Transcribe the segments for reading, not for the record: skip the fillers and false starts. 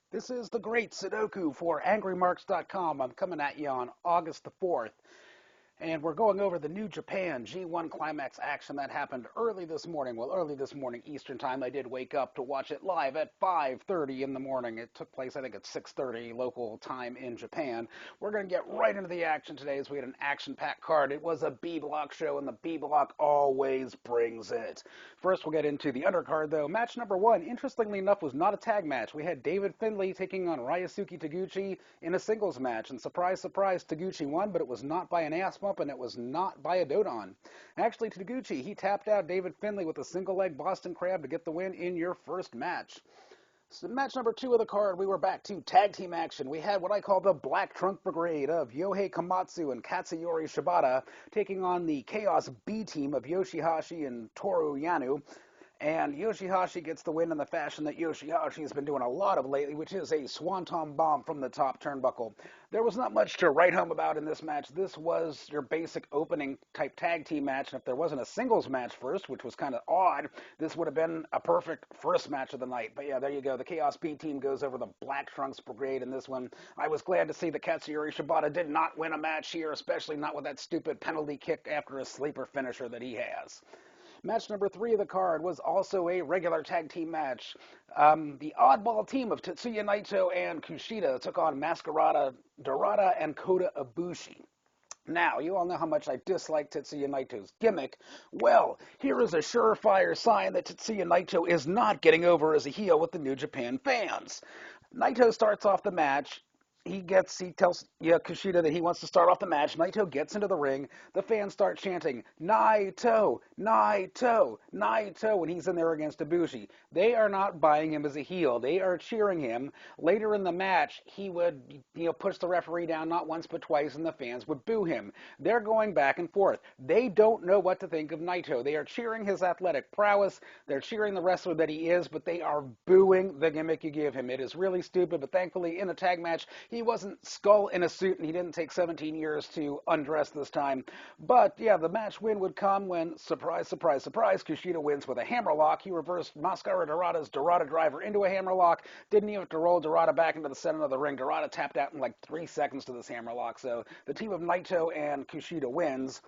This is the Great Sudoku for AngryMarks.com. I'm coming at you on August the 4th. And we're going over the New Japan G1 Climax action that happened early this morning. Well, early this morning Eastern Time. I did wake up to watch it live at 5:30 in the morning. It took place, I think, at 6:30 local time in Japan. We're going to get right into the action today as we had an action-packed card. It was a B-block show, and the B-block always brings it. First, we'll get into the undercard, though. Match number one, interestingly enough, was not a tag match. We had David Finlay taking on Ryosuke Taguchi in a singles match. And surprise, surprise, Taguchi won, but it was not by an ass bump, and it was not by a Dodon. Actually, Taguchi, he tapped out David Finlay with a single-leg Boston Crab to get the win in your first match. So match number two of the card, we were back to tag team action. We had what I call the Black Trunk Brigade of Yohei Komatsu and Katsuyori Shibata taking on the Chaos B team of Yoshihashi and Toru Yano. And Yoshihashi gets the win in the fashion that Yoshihashi has been doing a lot of lately, which is a swanton bomb from the top turnbuckle. There was not much to write home about in this match. This was your basic opening type tag team match, and if there wasn't a singles match first, which was kind of odd, this would have been a perfect first match of the night. But yeah, there you go. The Chaos B team goes over the Black Trunks Brigade in this one. I was glad to see that Katsuyori Shibata did not win a match here, especially not with that stupid penalty kick after a sleeper finisher that he has. Match number three of the card was also a regular tag team match. The oddball team of Tetsuya Naito and Kushida took on Masquerada, Dorada, and Kota Ibushi. Now, you all know how much I dislike Tetsuya Naito's gimmick. Well, here is a surefire sign that Tetsuya Naito is not getting over as a heel with the New Japan fans. Naito starts off the match. He tells Kushida that he wants to start off the match. Naito gets into the ring. The fans start chanting, Naito, Naito, Naito, when he's in there against Ibushi. They are not buying him as a heel. They are cheering him. Later in the match, he would, push the referee down not once but twice, and the fans would boo him. They're going back and forth. They don't know what to think of Naito. They are cheering his athletic prowess. They're cheering the wrestler that he is, but they are booing the gimmick you give him. It is really stupid, but thankfully, in a tag match, he wasn't Skull in a suit, and he didn't take 17 years to undress this time. But, yeah, the match win would come when, surprise, surprise, surprise, Kushida wins with a hammerlock. He reversed Mascara Dorada's Dorada driver into a hammerlock. Didn't even have to roll Dorada back into the center of the ring. Dorada tapped out in like 3 seconds to this hammerlock. So the team of Naito and Kushida wins.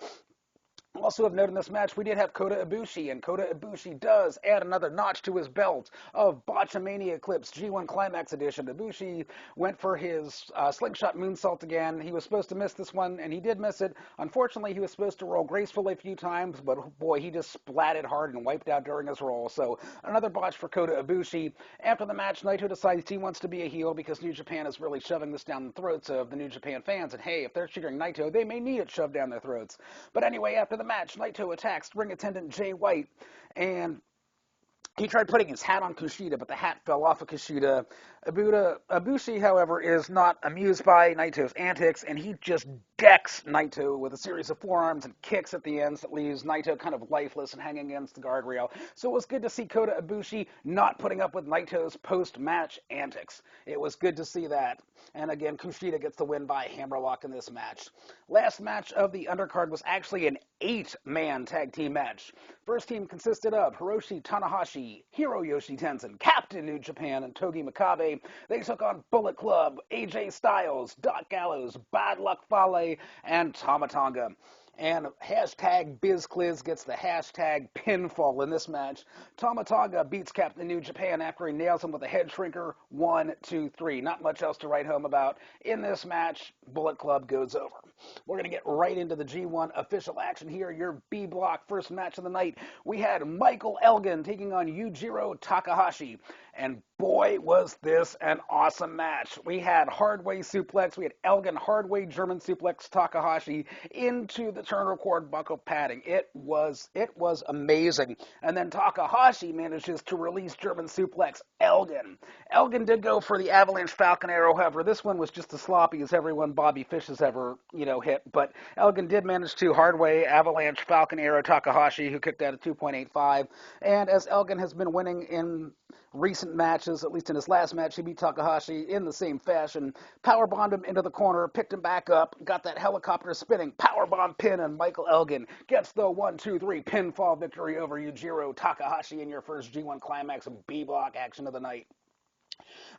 Also of note in this match, we did have Kota Ibushi, and Kota Ibushi does add another notch to his belt of Botchamania Eclipse G1 Climax Edition. Ibushi went for his slingshot moonsault again. He was supposed to miss this one, and he did miss it. Unfortunately, he was supposed to roll gracefully a few times, but boy, he just splatted hard and wiped out during his roll. So another botch for Kota Ibushi. After the match, Naito decides he wants to be a heel because New Japan is really shoving this down the throats of the New Japan fans. And hey, if they're cheering Naito, they may need it shoved down their throats. But anyway, after the match, Naito attacks ring attendant Jay White, and he tried putting his hat on Kushida, but the hat fell off of Kushida. Ibushi, however, is not amused by Naito's antics, and he just decks Naito with a series of forearms and kicks at the ends that leaves Naito kind of lifeless and hanging against the guardrail. So it was good to see Kota Ibushi not putting up with Naito's post-match antics. It was good to see that. And again, Kushida gets the win by hammerlock in this match. Last match of the undercard was actually an 8-man tag team match. First team consisted of Hiroshi Tanahashi, Hiroyoshi Tenzan, Captain New Japan, and Togi Makabe. They took on Bullet Club, AJ Styles, Doc Gallows, Bad Luck Fale, and Tama Tonga. And hashtag BizCliz gets the hashtag pinfall in this match. Tama Tonga beats Captain New Japan after he nails him with a head shrinker. 1, 2, 3. Not much else to write home about. In this match, Bullet Club goes over. We're going to get right into the G1 official action here. Your B block first match of the night. We had Michael Elgin taking on Yujiro Takahashi. And boy, was this an awesome match. We had hardway suplex. We had Elgin hardway German suplex Takahashi into the turnbuckle buckle padding. It was amazing. And then Takahashi manages to release German suplex Elgin. Elgin did go for the Avalanche Falcon Arrow. However, this one was just as sloppy as every one Bobby Fish has ever, hit. But Elgin did manage to hardway Avalanche Falcon Arrow Takahashi, who kicked out at 2.85. And as Elgin has been winning in recent matches, at least in his last match, he beat Takahashi in the same fashion. Powerbombed him into the corner, picked him back up, got that helicopter spinning, powerbomb pin, and Michael Elgin gets the 1, 2, 3 pinfall victory over Yujiro Takahashi in your first G1 Climax B block action of the night.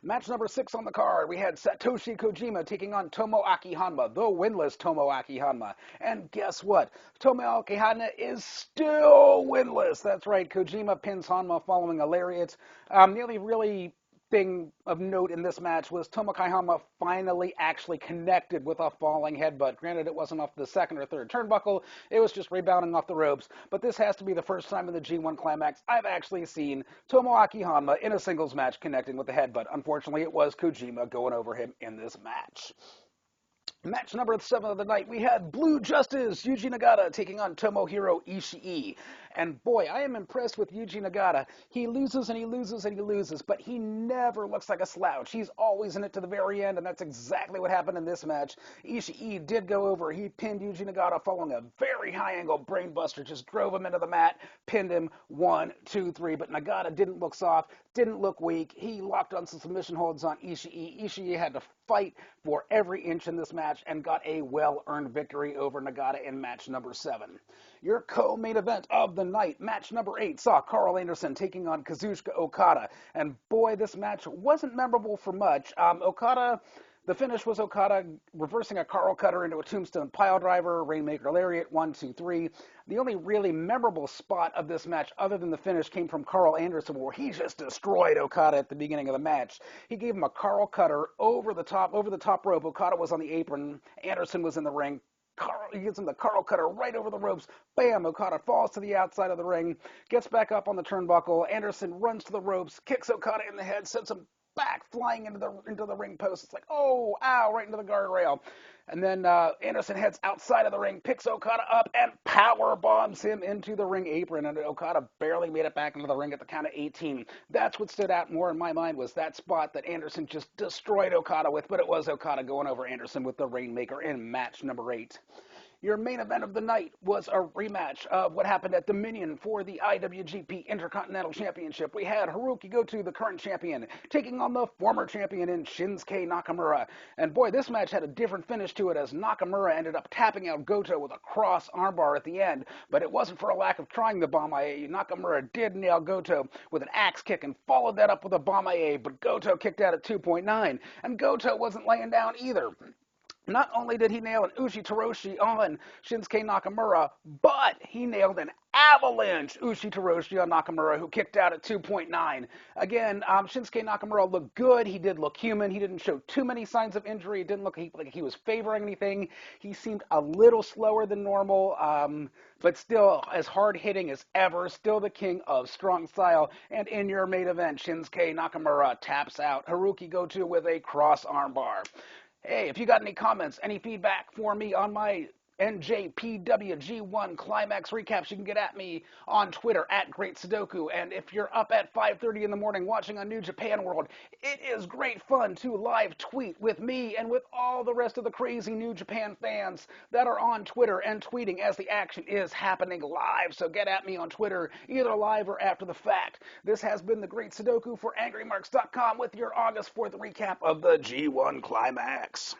Match number 6 on the card, we had Satoshi Kojima taking on Tomoaki Hanma, the winless Tomoaki Hanma. And guess what? Tomoaki Hanma is still winless. That's right, Kojima pins Hanma following a lariat. The only really thing of note in this match was Tomoaki Hanma finally actually connected with a falling headbutt. Granted, it wasn't off the second or third turnbuckle. It was just rebounding off the ropes. But this has to be the first time in the G1 Climax I've actually seen Tomoaki Hanma in a singles match connecting with the headbutt. Unfortunately, it was Kojima going over him in this match. Match number 7 of the night, we had Blue Justice, Yuji Nagata, taking on Tomohiro Ishii. And boy, I am impressed with Yuji Nagata. He loses and he loses and he loses, but he never looks like a slouch. He's always in it to the very end, and that's exactly what happened in this match. Ishii did go over. He pinned Yuji Nagata following a very high-angle brainbuster, just drove him into the mat, pinned him 1, 2, 3. But Nagata didn't look soft, didn't look weak. He locked on some submission holds on Ishii. Ishii had to fight for every inch in this match and got a well-earned victory over Nagata in match number 7. Your co-main event of the night, match number 8, saw Carl Anderson taking on Kazuchika Okada. And boy, this match wasn't memorable for much. The finish was Okada reversing a Carl Cutter into a tombstone piledriver, Rainmaker Lariat, 1, 2, 3. The only really memorable spot of this match, other than the finish, came from Carl Anderson, where he just destroyed Okada at the beginning of the match. He gave him a Carl Cutter over the top rope. Okada was on the apron. Anderson was in the ring. He gives him the Carl Cutter right over the ropes. Bam! Okada falls to the outside of the ring, gets back up on the turnbuckle. Anderson runs to the ropes, kicks Okada in the head, sends him back flying into the ring post. It's like, oh, ow, right into the guardrail. And then Anderson heads outside of the ring, picks Okada up, and power bombs him into the ring apron. And Okada barely made it back into the ring at the count of 18. That's what stood out more in my mind, was that spot that Anderson just destroyed Okada with. But it was Okada going over Anderson with the Rainmaker in match number 8. Your main event of the night was a rematch of what happened at Dominion for the IWGP Intercontinental Championship. We had Haruki Goto, the current champion, taking on the former champion in Shinsuke Nakamura. And boy, this match had a different finish to it, as Nakamura ended up tapping out Goto with a cross armbar at the end. But it wasn't for a lack of trying the Bomb-IA. Nakamura did nail Goto with an axe kick and followed that up with a Bomb-IA, but Goto kicked out at 2.9. And Goto wasn't laying down either. Not only did he nail an Ushitoroshi on Shinsuke Nakamura, but he nailed an avalanche Ushitoroshi on Nakamura, who kicked out at 2.9. Again, Shinsuke Nakamura looked good. He did look human. He didn't show too many signs of injury. It didn't look like he was favoring anything. He seemed a little slower than normal, but still as hard-hitting as ever. Still the king of strong style. And in your main event, Shinsuke Nakamura taps out Haruki Goto with a cross armbar. Hey, if you got any comments, any feedback for me on my NJPWG1 Climax recaps, you can get at me on Twitter at Great Sudoku. And if you're up at 5:30 in the morning watching on New Japan World, it is great fun to live tweet with me and with all the rest of the crazy New Japan fans that are on Twitter and tweeting as the action is happening live. So get at me on Twitter, either live or after the fact. This has been the Great Sudoku for AngryMarks.com with your August 4th recap of the G1 Climax.